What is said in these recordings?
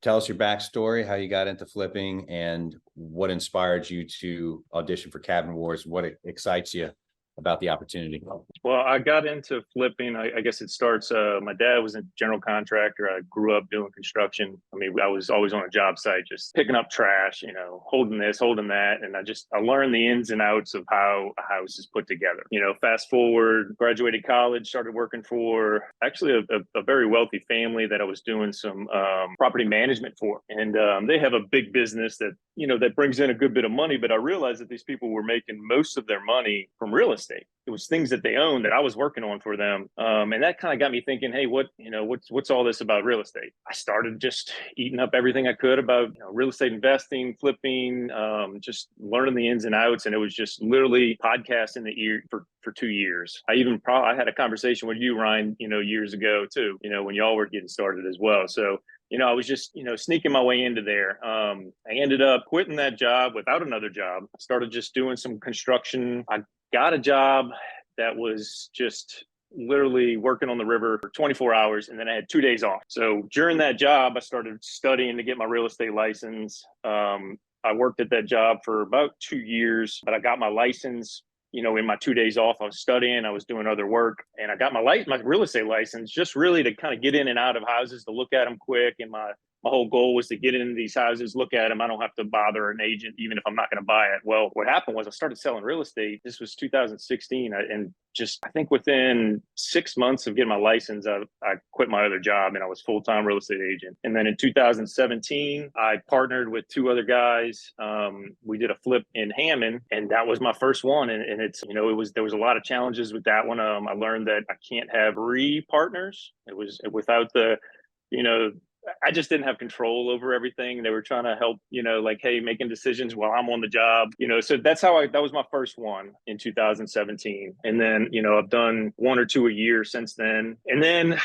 Tell us your backstory, how you got into flipping, and what inspired you to audition for Cabin Wars. What excites you about the opportunity? Well, I got into flipping. I guess it starts. My dad was a general contractor. I grew up doing construction. I mean, I was always on a job site, just picking up trash, holding this, holding that. And I learned the ins and outs of how a house is put together. Fast forward, graduated college, started working for actually a very wealthy family that I was doing some property management for. And they have a big business that brings in a good bit of money. But I realized that these people were making most of their money from real estate. It was things that they owned that I was working on for them. And that kind of got me thinking, hey, what's all this about real estate? I started just eating up everything I could about real estate investing, flipping, just learning the ins and outs. And it was just literally podcasts in the ear for 2 years. I had a conversation with you, Ryan, years ago too, when y'all were getting started as well. So I was just, sneaking my way into there. I ended up quitting that job without another job. I started just doing some construction. I got a job that was just literally working on the river for 24 hours, and then I had 2 days off. So during that job, I started studying to get my real estate license. I worked at that job for about 2 years, but I got my license. In my 2 days off, I was studying, I was doing other work, and I got my real estate license just really to kind of get in and out of houses, to look at them quick. And my whole goal was to get into these houses, look at them. I don't have to bother an agent, even if I'm not going to buy it. Well, what happened was I started selling real estate. This was 2016. And just, I think within 6 months of getting my license, I quit my other job and I was full-time real estate agent. And then in 2017, I partnered with two other guys. We did a flip in Hammond, and that was my first one. And there was a lot of challenges with that one. I learned that I can't have 3 partners. It was without I just didn't have control over everything. They were trying to help, hey, making decisions while I'm on the job, so that was my first one in 2017. And then, I've done 1 or 2 a year since then. And then,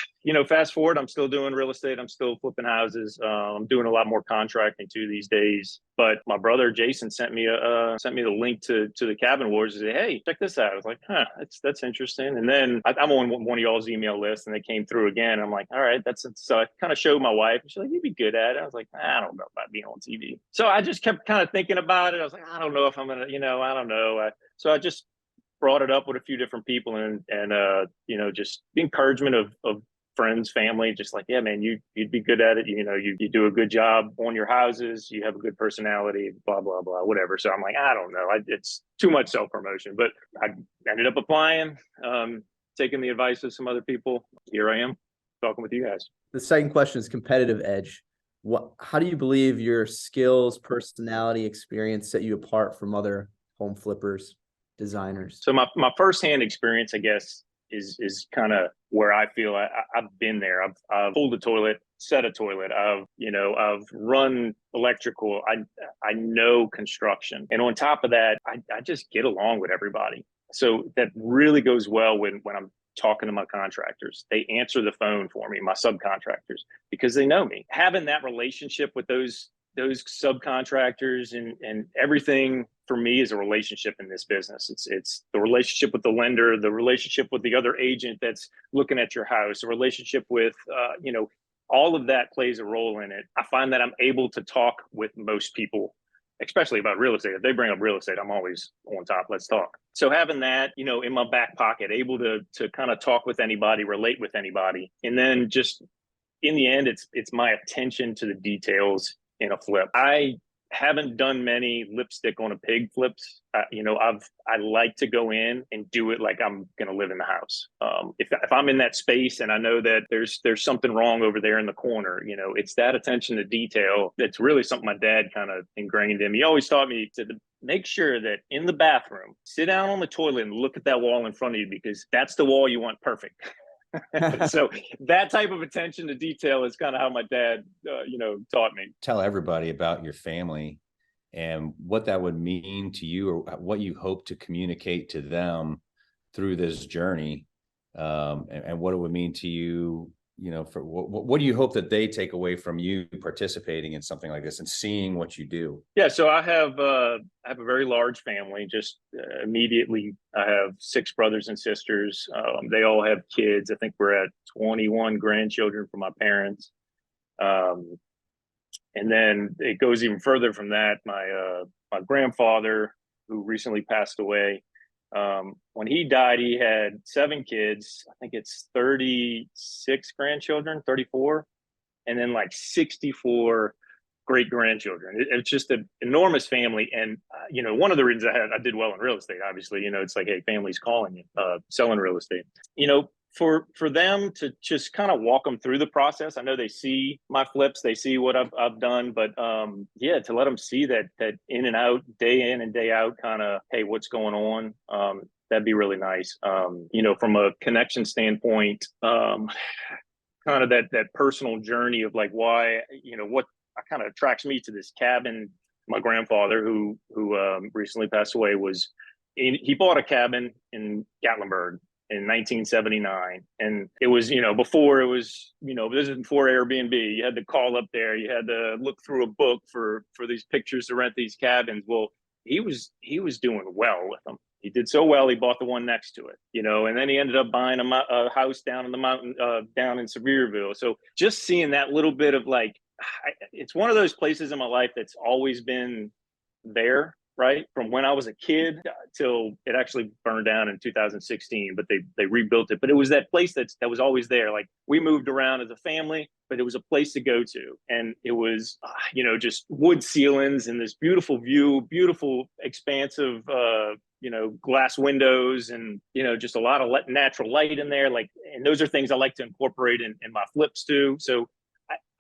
fast forward, I'm still doing real estate. I'm still flipping houses. I'm doing a lot more contracting too these days. But my brother Jason sent me the link to the Cabin Wars and said, hey, check this out. I was like, that's interesting. And then I'm on one of y'all's email lists, and they came through again. I'm like, all right, so I kind of showed my wife, and she's like, you'd be good at it. I was like, I don't know about being on TV. So I just kept kind of thinking about it. I was like, I don't know if I'm gonna, I don't know. So I just brought it up with a few different people, and just the encouragement of friends, family, just like, yeah, man, you'd be good at it. You do a good job on your houses. You have a good personality, blah, blah, blah, whatever. So I'm like, I don't know. It's too much self-promotion, but I ended up applying, taking the advice of some other people. Here I am talking with you guys. The second question is competitive edge. How do you believe your skills, personality, experience set you apart from other home flippers, designers? So my firsthand experience, I guess, is kind of where I feel I've been there. I've pulled a toilet, set a toilet. I've run electrical. I know construction, and on top of that, I just get along with everybody. So that really goes well when I'm talking to my contractors. They answer the phone for me, my subcontractors, because they know me. Having that relationship with those subcontractors and everything for me is a relationship in this business. It's the relationship with the lender, the relationship with the other agent that's looking at your house, a relationship with, all of that plays a role in it. I find that I'm able to talk with most people, especially about real estate. If they bring up real estate, I'm always on top. Let's talk. So having that, in my back pocket, able to kind of talk with anybody, relate with anybody. And then just in the end, it's my attention to the details in a flip. I haven't done many lipstick on a pig flips. I like to go in and do it like I'm going to live in the house. If I'm in that space and I know that there's something wrong over there in the corner, it's that attention to detail that's really something my dad kind of ingrained in me. He always taught me to make sure that in the bathroom, sit down on the toilet and look at that wall in front of you, because that's the wall you want perfect. So that type of attention to detail is kind of how my dad, taught me. Tell everybody about your family and what that would mean to you, or what you hope to communicate to them through this journey, and what it would mean to you. For what do you hope that they take away from you participating in something like this and seeing what you do? Yeah, so I have a very large family. Just immediately, I have 6 brothers and sisters. They all have kids. I think we're at 21 grandchildren from my parents. And then it goes even further from that. My grandfather, who recently passed away, when he died, he had 7 kids. I think it's 36 grandchildren, 34, and then like 64 great grandchildren. It's just an enormous family. And, one of the reasons I did well in real estate, obviously, it's like, hey, family's calling you, selling real estate, for them to just kind of walk them through the process. I know they see my flips, they see what I've done, but yeah, to let them see that in and out, day in and day out, kind of, hey, what's going on? That'd be really nice. From a connection standpoint, kind of that personal journey of like why, what kind of attracts me to this cabin. My grandfather, who recently passed away, he bought a cabin in Gatlinburg in 1979, and it was before it was this is before Airbnb. You had to call up there, you had to look through a book for these pictures to rent these cabins. Well, he was doing well with them. He did so well, he bought the one next to it, and then he ended up buying a house down in the mountain, down in Sevierville. So just seeing that little bit of like, it's one of those places in my life that's always been there, right? From when I was a kid till it actually burned down in 2016, but they rebuilt it. But it was that place that was always there. Like, we moved around as a family, but it was a place to go to. And it was, just wood ceilings and this beautiful view, beautiful expansive, glass windows, and, just a lot of natural light in there. Like, and those are things I like to incorporate in my flips too. So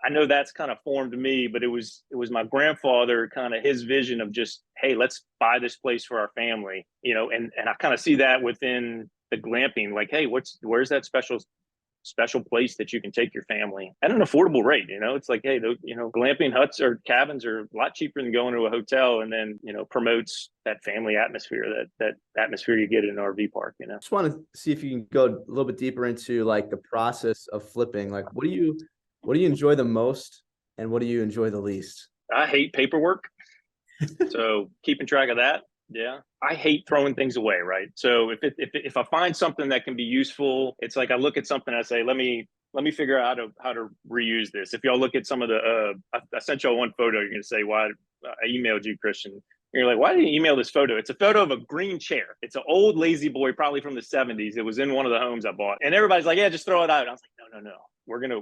I know that's kind of formed me, but it was my grandfather, kind of his vision of just, hey, let's buy this place for our family, and I kind of see that within the glamping, like, hey, where's that special place that you can take your family at an affordable rate? It's like, hey, glamping huts or cabins are a lot cheaper than going to a hotel, and then, promotes that family atmosphere, that atmosphere you get in an RV park, Just want to see if you can go a little bit deeper into like the process of flipping. Like, what do you enjoy the most, and what do you enjoy the least? I hate paperwork. So keeping track of that. Yeah. I hate throwing things away. Right. So if I find something that can be useful, it's like, I look at something, I say, let me figure out how to reuse this. If y'all look at some of the, I sent y'all one photo, you're going to say, why I emailed you, Christian. And you're like, why did you email this photo? It's a photo of a green chair. It's an old lazy boy, probably from the 70s. It was in one of the homes I bought, and everybody's like, yeah, just throw it out. I was like, no. We're gonna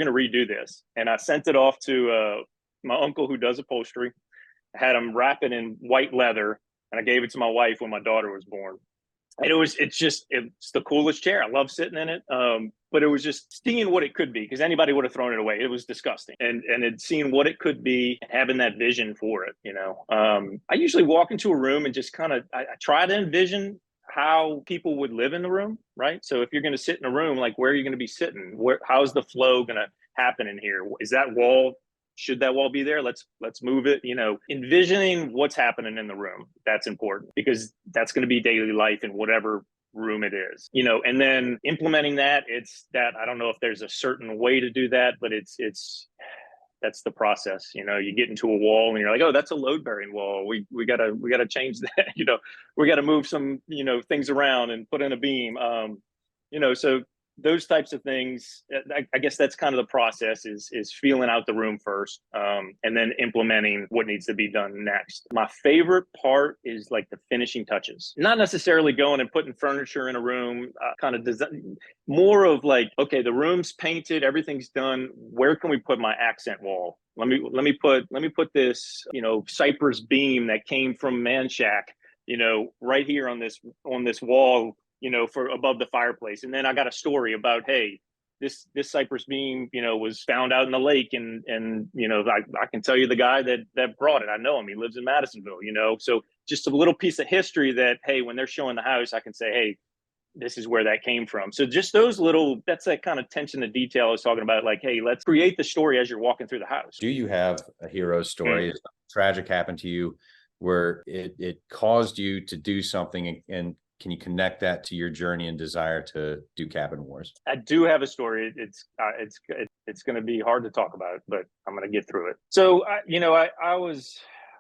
redo this. And I sent it off to my uncle, who does upholstery. I had him wrap it in white leather, and I gave it to my wife when my daughter was born. And it's the coolest chair. I love sitting in it. But it was just seeing what it could be, because anybody would have thrown it away. It was disgusting. And it's seeing what it could be, having that vision for it. I usually walk into a room and just kind of, I try to envision how people would live in the room, right? So if you're going to sit in a room, like, where are you going to be sitting? How's the flow going to happen in here? Is that wall, should that wall be there? Let's move it. Envisioning what's happening in the room, that's important, because that's going to be daily life in whatever room it is, and then implementing that. I don't know if there's a certain way to do that, but that's the process. You get into a wall and you're like, oh, that's a load bearing wall. We gotta change that. We gotta move some, things around and put in a beam. So those types of things, I guess that's kind of the process, is feeling out the room first, and then implementing what needs to be done next. My favorite part is like the finishing touches, not necessarily going and putting furniture in a room, kind of design, more of like, okay, the room's painted, everything's done. Where can we put my accent wall? Let me put this, cypress beam that came from Man Shack, right here on this wall, for above the fireplace. And then I got a story about, hey, this cypress beam, was found out in the lake, and I can tell you the guy that brought it. I know him. He lives in Madisonville, So just a little piece of history that, hey, when they're showing the house, I can say, hey, this is where that came from. So just that's that kind of attention to detail I was talking about. Like, hey, let's create the story as you're walking through the house. Do you have a hero story? Tragic happened to you where it caused you to do something, and can you connect that to your journey and desire to do Cabin Wars? I do have a story. It's going to be hard to talk about, but I'm going to get through it. So, I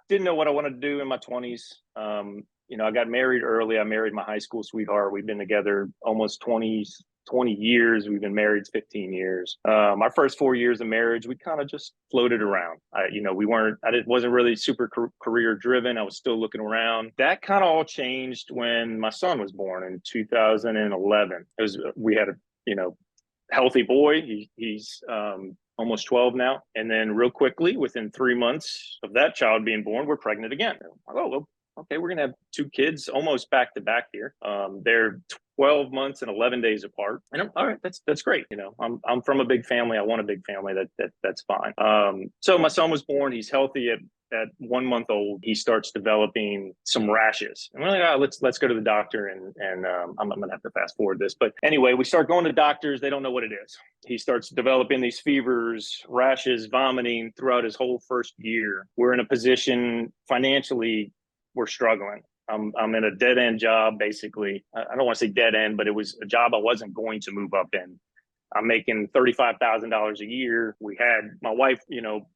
didn't know what I wanted to do in my 20s. I got married early. I married my high school sweetheart. We've been together almost 20 20 years. We've been married 15 years. Our first 4 years of marriage, we kind of just floated around. Wasn't really super career driven. I was still looking around. That kind of all changed when my son was born in 2011. We had a, healthy boy. He's almost 12 now. And then real quickly, within 3 months of that child being born, we're pregnant again. Oh, well, okay, we're going to have 2 kids almost back to back here. They're 12 months and 11 days apart. And all right, that's great. I'm from a big family. I want a big family. That's fine. So my son was born. He's healthy at 1 month old. He starts developing some rashes. And we're like, let's go to the doctor. And I'm going to have to fast forward this. But anyway, we start going to doctors. They don't know what it is. He starts developing these fevers, rashes, vomiting throughout his whole first year. We're in a position financially, we're struggling. I'm in a dead end job, basically. I don't want to say dead end, but it was a job I wasn't going to move up in. I'm making $35,000 a year. My wife,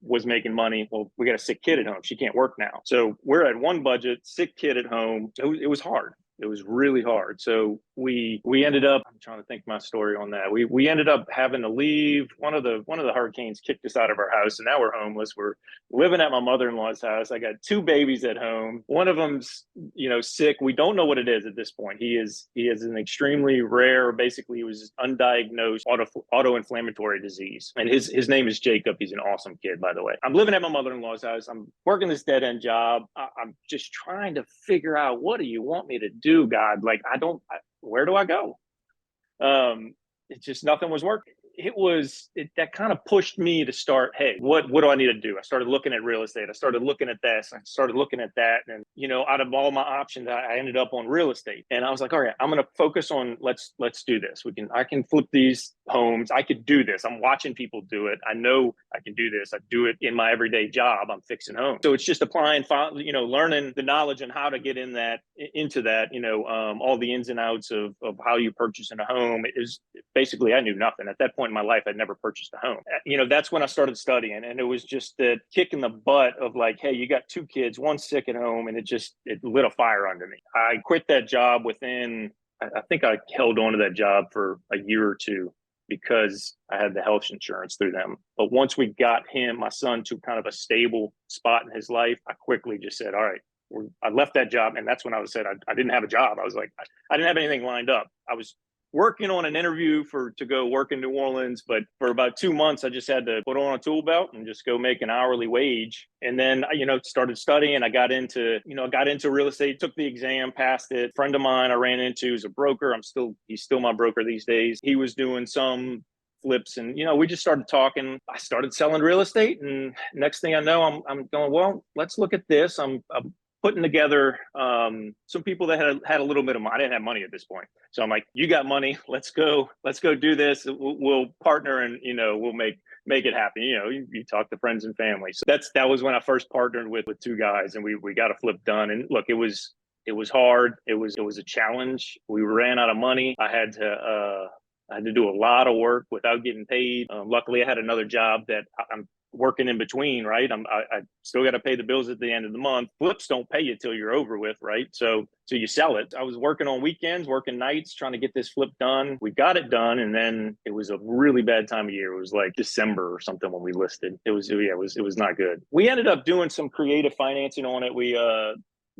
was making money. Well, we got a sick kid at home. She can't work now. So we're at one budget, sick kid at home. It was hard. It was really hard. So we ended up, I'm trying to think my story on that. We ended up having to leave. One of the hurricanes kicked us out of our house, and now we're homeless. We're living at my mother-in-law's house. I got 2 babies at home. One of them's, sick. We don't know what it is at this point. He is an extremely rare, basically he was undiagnosed auto-inflammatory disease. And his name is Jacob. He's an awesome kid, by the way. I'm living at my mother-in-law's house. I'm working this dead-end job. I'm just trying to figure out, what do you want me to do, God? Like, where do I go? It's just nothing was working. That kind of pushed me to start, hey, what do I need to do? I started looking at real estate. I started looking at this. I started looking at that. And, out of all my options, I ended up on real estate. And I was like, all right, I'm going to focus on, let's do this. I can flip these homes. I could do this. I'm watching people do it. I know I can do this. I do it in my everyday job. I'm fixing homes. So it's just applying, learning the knowledge and how to get into that, all the ins and outs of how you purchase in a home. Basically, I knew nothing at that point in my life. I'd never purchased a home. That's when I started studying, and it was just the kick in the butt of like, hey, you got 2 kids, one sick at home, and it lit a fire under me. I quit that job within, I think I held on to that job for a year or 2 because I had the health insurance through them. But once we got my son, to kind of a stable spot in his life, I quickly just said, all right, I left that job. And that's when I didn't have a job. I was like, I didn't have anything lined up. I was working on an interview to go work in New Orleans, but for about 2 months, I just had to put on a tool belt and just go make an hourly wage. And then, started studying. I got into real estate, took the exam, passed it. A friend of mine I ran into is a broker. He's still my broker these days. He was doing some flips, and we just started talking. I started selling real estate, and next thing I know, I'm going, well, let's look at this. I'm putting together some people that had a little bit of money. I didn't have money at this point. So I'm like, you got money, let's go do this. We'll partner, and we'll make it happen. You talk to friends and family. So that was when I first partnered with 2 guys, and we got a flip done. And look, it was hard. It was a challenge. We ran out of money. I had to do a lot of work without getting paid. Luckily I had another job that I'm working in between, right? I still got to pay the bills at the end of the month. Flips don't pay you till you're over with, right? So you sell it. I was working on weekends, working nights, trying to get this flip done. We got it done, and then it was a really bad time of year. It was like December or something when we listed. It was not good. We ended up doing some creative financing on it. We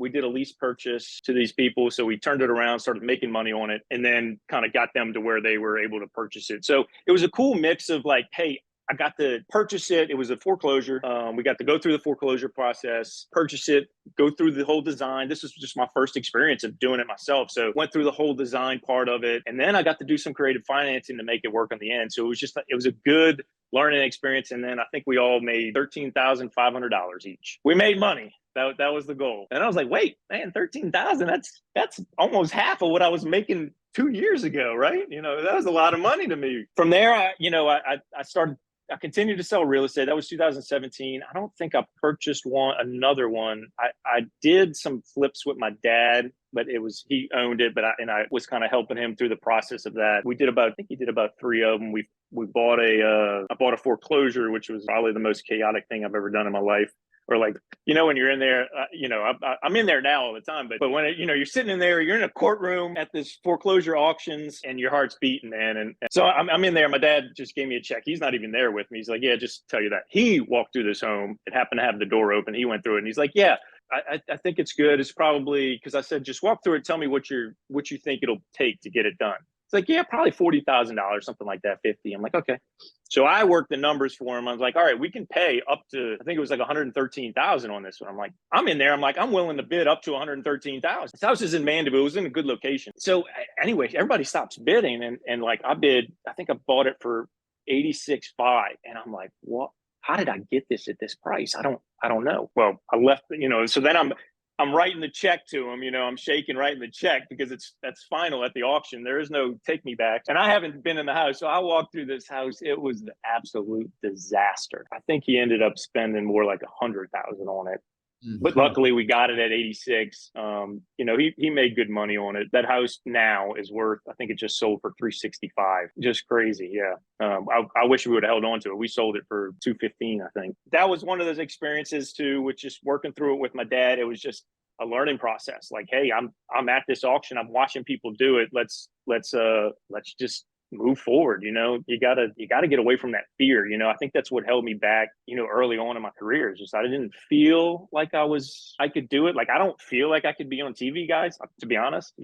did a lease purchase to these people. So we turned it around, started making money on it, and then kind of got them to where they were able to purchase it. So it was a cool mix of like, hey, I got to purchase it. It was a foreclosure. We got to go through the foreclosure process, purchase it, go through the whole design. This was just my first experience of doing it myself. So went through the whole design part of it. And then I got to do some creative financing to make it work on the end. So it was a good learning experience. And then I think we all made $13,500 each. We made money. That was the goal. And I was like, wait, man, 13,000, that's almost half of what I was making 2 years ago, right? That was a lot of money to me. From there, I continued to sell real estate. That was 2017. I don't think I purchased another one. I did some flips with my dad but he owned it, but I was kind of helping him through the process of that. I think he did about 3 of them. I bought a foreclosure, which was probably the most chaotic thing I've ever done in my life. Or like, when you're in there, I'm in there now all the time, but when you're sitting in there, you're in a courtroom at this foreclosure auctions and your heart's beating, man. And so I'm in there. My dad just gave me a check. He's not even there with me. He's like, yeah, just tell you that. He walked through this home. It happened to have the door open. He went through it and he's like, yeah, I think it's good. It's probably, because I said, just walk through it. Tell me what you think it'll take to get it done. It's like, yeah, probably $40,000, something like that, 50. I'm like, okay. So I worked the numbers for him. I was like, all right, we can pay up to, I think it was like 113,000 on this one. I'm like, I'm in there. I'm like, I'm willing to bid up to 113,000. This house is in Mandeville. It was in a good location. So anyway, everybody stops bidding. And like I think I bought it for 86.5. And I'm like, what? How did I get this at this price? I don't know. Well, I left, so then I'm writing the check to him, I'm shaking, writing the check because that's final at the auction. There is no take me back. And I haven't been in the house. So I walked through this house. It was the absolute disaster. I think he ended up spending more like 100,000 on it. But luckily we got it at 86. He made good money on it. That house now is worth, I think it just sold for 365. Just crazy. Yeah. I wish we would have held on to it. We sold it for 215, I think. That was one of those experiences too, with just working through it with my dad. It was just a learning process. Like, hey, I'm at this auction. I'm watching people do it. Let's just move forward. You gotta get away from that fear. I think that's what held me back, early on in my career. Is just I didn't feel like I could do it. Like, I don't feel like I could be on TV, guys, to be honest.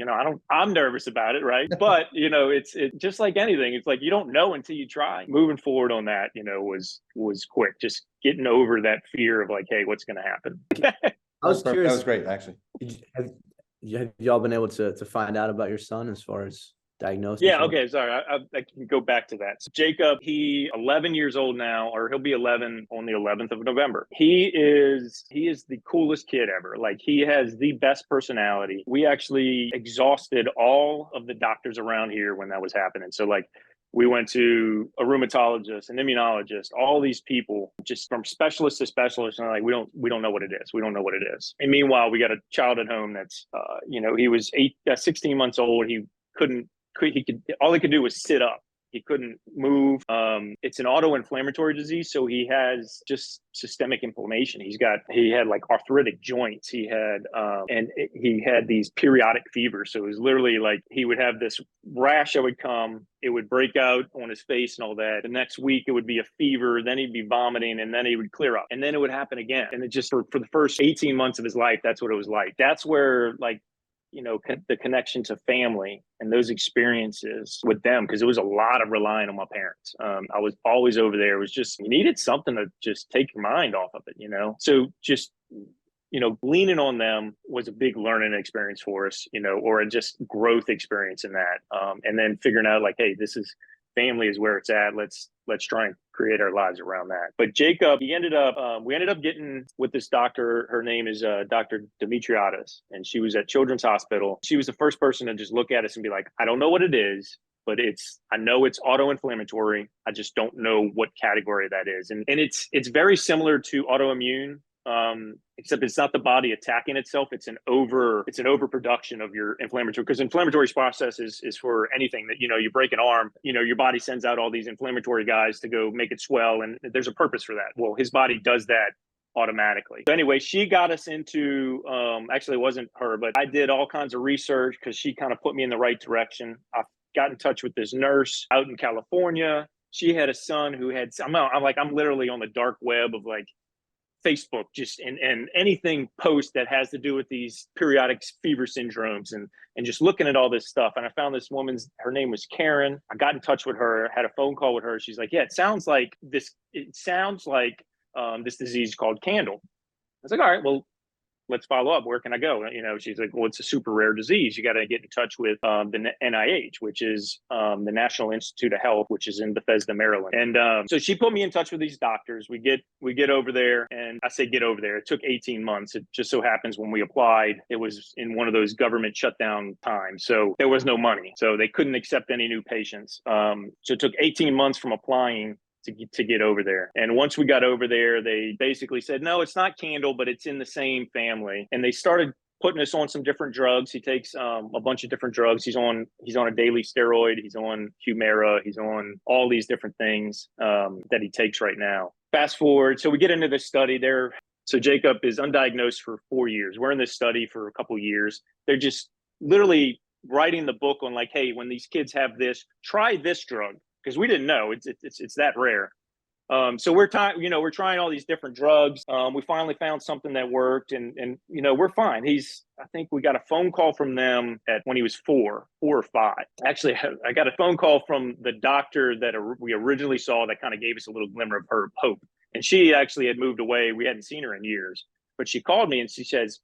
I'm nervous about it, right? But it's just like anything. It's like you don't know until you try. Moving forward on that, was quick. Just getting over that fear of like, hey, what's gonna happen? I was curious. That was great, actually. Have y'all been able to find out about your son as far as diagnosis? Yeah. Okay. Sorry. I can go back to that. So Jacob, he 11 years old now, or he'll be 11 on the 11th of November. He is the coolest kid ever. Like, he has the best personality. We actually exhausted all of the doctors around here when that was happening. So like, we went to a rheumatologist, an immunologist, all these people, just from specialist to specialist, and like, we don't know what it is. We don't know what it is. And meanwhile, we got a child at home that's, he was 16 months old. All he could do was sit up. He couldn't move. It's an auto-inflammatory disease, so he has just systemic inflammation. He had like arthritic joints. He had these periodic fevers. So it was literally like he would have this rash that would come. It would break out on his face and all that. The next week it would be a fever. Then he'd be vomiting, and then he would clear up, and then it would happen again. And it just for the first 18 months of his life, that's what it was like. That's where like, the connection to family and those experiences with them, because it was a lot of relying on my parents. I was always over there. It was just, you needed something to just take your mind off of it, So just, leaning on them was a big learning experience for us, or a just growth experience in that. And then figuring out like, hey, family is where it's at. Let's try and create our lives around that. But Jacob, we ended up getting with this doctor. Her name is Dr. Demetriadis, and she was at Children's Hospital. She was the first person to just look at us and be like, I don't know what it is, but I know it's auto-inflammatory. I just don't know what category that is. And it's very similar to autoimmune. Except it's not the body attacking itself. It's an overproduction of your inflammatory, because inflammatory process is for anything that, you break an arm, your body sends out all these inflammatory guys to go make it swell. And there's a purpose for that. Well, his body does that automatically. So anyway, she got us into, actually it wasn't her, but I did all kinds of research because she kind of put me in the right direction. I got in touch with this nurse out in California. She had a son who had, I'm literally on the dark web of like, Facebook, just and anything post that has to do with these periodic fever syndromes and just looking at all this stuff. And I found this woman's, her name was Karen. I got in touch with her, had a phone call with her. She's like, yeah, it sounds like this disease called Candle. I was like, all right, well, let's follow up. Where can I go? She's like, well, it's a super rare disease. You got to get in touch with the NIH, which is the National Institute of Health, which is in Bethesda, Maryland. And so she put me in touch with these doctors. We get over there, and I say get over there. It took 18 months. It just so happens when we applied, it was in one of those government shutdown times. So there was no money. So they couldn't accept any new patients. So it took 18 months from applying to get over there. And once we got over there, they basically said, no, it's not Candle, but it's in the same family. And they started putting us on some different drugs. He takes a bunch of different drugs. He's on a daily steroid. He's on Humira. He's on all these different things that he takes right now. Fast forward, so we get into this study there. So Jacob is undiagnosed for 4 years. We're in this study for a couple of years. They're just literally writing the book on like, hey, when these kids have this, try this drug, because we didn't know it's that rare. So we're trying all these different drugs. We finally found something that worked, and we're fine. I think we got a phone call from them when he was 4 or 5. Actually, I got a phone call from the doctor that we originally saw that kind of gave us a little glimmer of hope. And she actually had moved away. We hadn't seen her in years, but she called me and she says,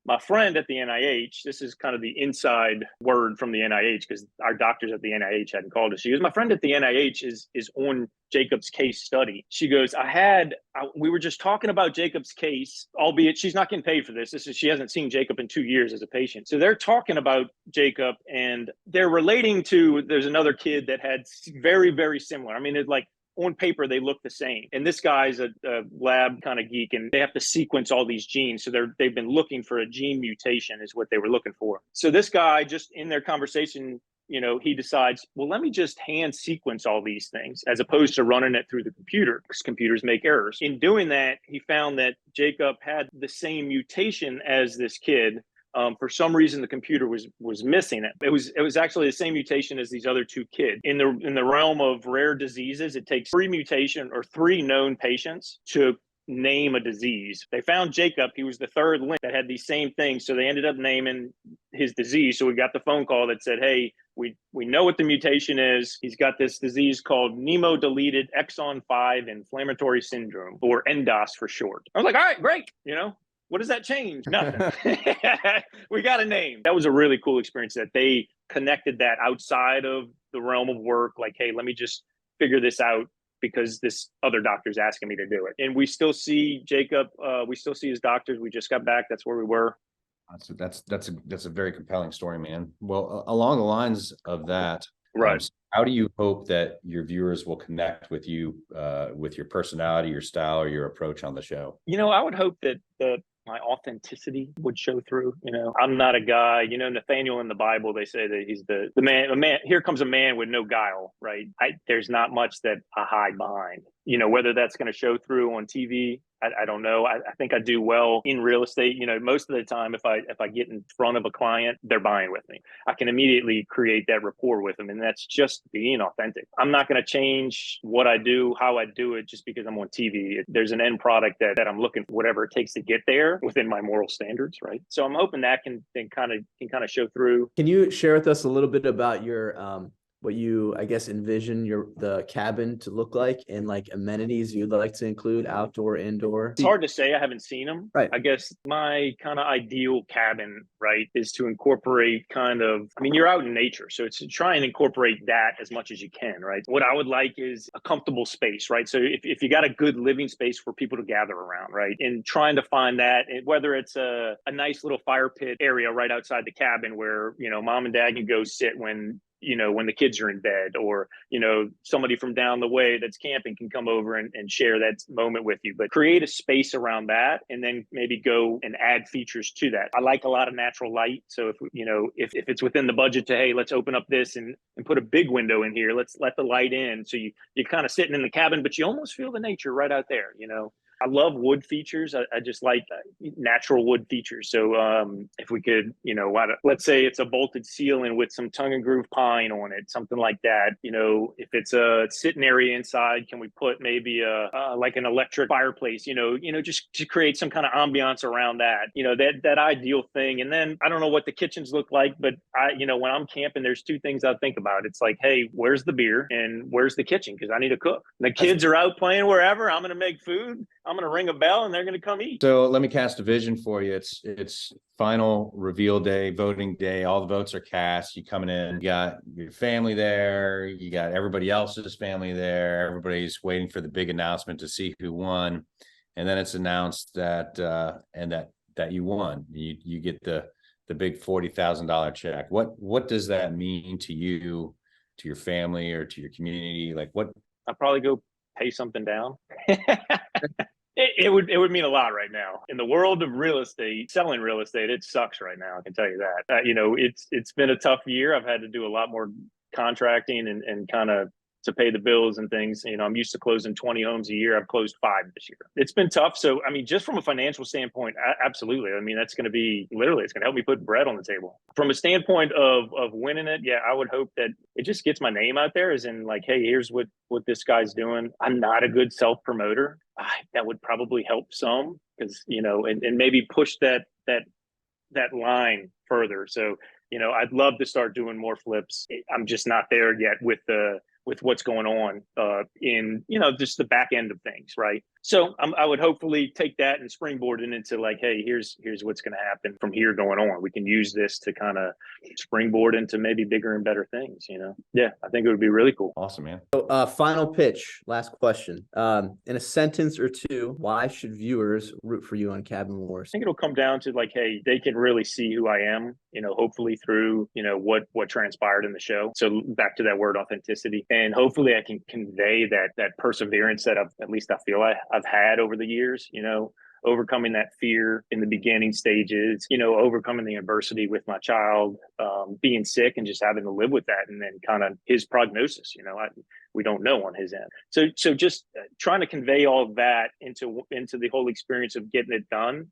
my friend at the NIH, this is kind of the inside word from the NIH because our doctors at the NIH hadn't called us. She goes, my friend at the NIH is on Jacob's case study. She goes, we were just talking about Jacob's case, albeit she's not getting paid for this. She hasn't seen Jacob in 2 years as a patient. So they're talking about Jacob and they're relating to, there's another kid that had very, very similar. I mean, it's like, on paper, they look the same. And this guy's a lab kind of geek, and they have to sequence all these genes. So they've been looking for a gene mutation is what they were looking for. So this guy, just in their conversation, he decides, well, let me just hand sequence all these things as opposed to running it through the computer, because computers make errors. In doing that, he found that Jacob had the same mutation as this kid. For some reason, the computer was missing it. It was actually the same mutation as these other 2 kids. In the realm of rare diseases, it takes 3 known patients to name a disease. They found Jacob. He was the 3rd link that had these same things. So they ended up naming his disease. So we got the phone call that said, hey, we know what the mutation is. He's got this disease called Nemo-deleted exon 5 inflammatory syndrome, or NDOS for short. I was like, all right, great. What does that change? Nothing. We got a name. That was a really cool experience that they connected that outside of the realm of work. Like, hey, let me just figure this out because this other doctor's asking me to do it. And we still see Jacob. We still see his doctors. We just got back. That's where we were. That's a very compelling story, man. Well, along the lines of that, right. How do you hope that your viewers will connect with you, with your personality, your style, or your approach on the show? I would hope that my authenticity would show through. I'm not a guy, Nathaniel in the Bible, they say that he's the man, here comes a man with no guile, right? There's not much that I hide behind, whether that's going to show through on TV. I don't know. I think I do well in real estate. Most of the time, if I get in front of a client, they're buying with me. I can immediately create that rapport with them. And that's just being authentic. I'm not going to change what I do, how I do it, just because I'm on TV. There's an end product that I'm looking for, whatever it takes to get there within my moral standards, right? So I'm hoping that can kind of show through. Can you share with us a little bit about your what you, I guess, envision the cabin to look like, and like amenities you'd like to include, outdoor, indoor? It's hard to say. I haven't seen them. Right. I guess my kind of ideal cabin, right, is to incorporate you're out in nature. So it's to try and incorporate that as much as you can, right? What I would like is a comfortable space, right? So if you got a good living space for people to gather around, right? And trying to find that, whether it's a nice little fire pit area right outside the cabin where, mom and dad can go sit when the kids are in bed, or, somebody from down the way that's camping can come over and share that moment with you. But create a space around that, and then maybe go and add features to that. I like a lot of natural light. So if it's within the budget to, hey, let's open up this and put a big window in here, let's let the light in. So you're kind of sitting in the cabin, but you almost feel the nature right out there, I love wood features. I just like natural wood features. So if we could, let's say it's a bolted ceiling with some tongue and groove pine on it, something like that. If it's a sitting area inside, can we put maybe like an electric fireplace? Just to create some kind of ambiance around that. That ideal thing. And then I don't know what the kitchens look like, but when I'm camping, there's 2 things I think about. It's like, hey, where's the beer and where's the kitchen? Because I need to cook. The kids are out playing wherever. I'm going to make food. I'm going to ring a bell and they're going to come eat. So let me cast a vision for you. It's final reveal day, voting day. All the votes are cast. You coming in, you got your family there. You got everybody else's family there. Everybody's waiting for the big announcement to see who won. And then it's announced that you won. You get the big $40,000 check. What does that mean to you, to your family, or to your community? Like what? I'll probably go pay something down. It would mean a lot right now in the world of real estate. Selling real estate, it sucks right now. I can tell you that. It's been a tough year. I've had to do a lot more contracting and kind of to pay the bills and things. I'm used to closing 20 homes a year. I've closed 5 this year. It's been tough. So, just from a financial standpoint, absolutely. That's going to be literally, it's going to help me put bread on the table. From a standpoint of winning it, yeah, I would hope that it just gets my name out there, as in like, hey, here's what this guy's doing. I'm not a good self promoter. That would probably help some, because, and maybe push that line further. So, I'd love to start doing more flips. I'm just not there yet with what's going on in just the back end of things, right? So I would hopefully take that and springboard it into like, hey, here's what's going to happen from here going on. We can use this to kind of springboard into maybe bigger and better things. Yeah, I think it would be really cool. Awesome, man. So, final pitch, last question. In a sentence or two, why should viewers root for you on Cabin Wars? I think it'll come down to like, hey, they can really see who I am, hopefully through, what transpired in the show. So back to that word authenticity. And hopefully I can convey that perseverance that I feel I've had over the years, overcoming that fear in the beginning stages, overcoming the adversity with my child, being sick and just having to live with that. And then kind of his prognosis, we don't know on his end. So just trying to convey all of that into the whole experience of getting it done,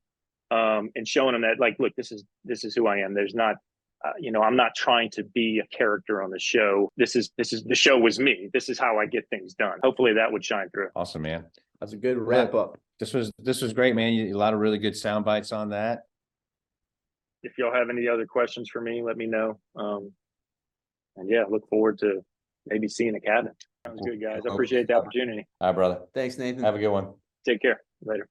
and showing them that, like, look, this is who I am. There's not, I'm not trying to be a character on the show. This is the show was me. This is how I get things done. Hopefully that would shine through. Awesome, man. That's a good wrap up. This was great, man. A lot of really good sound bites on that. If y'all have any other questions for me, let me know. And yeah, look forward to maybe seeing a cabin. Sounds good, guys. I appreciate the opportunity. All right, brother. Thanks, Nathan. Have a good one. Take care. Later.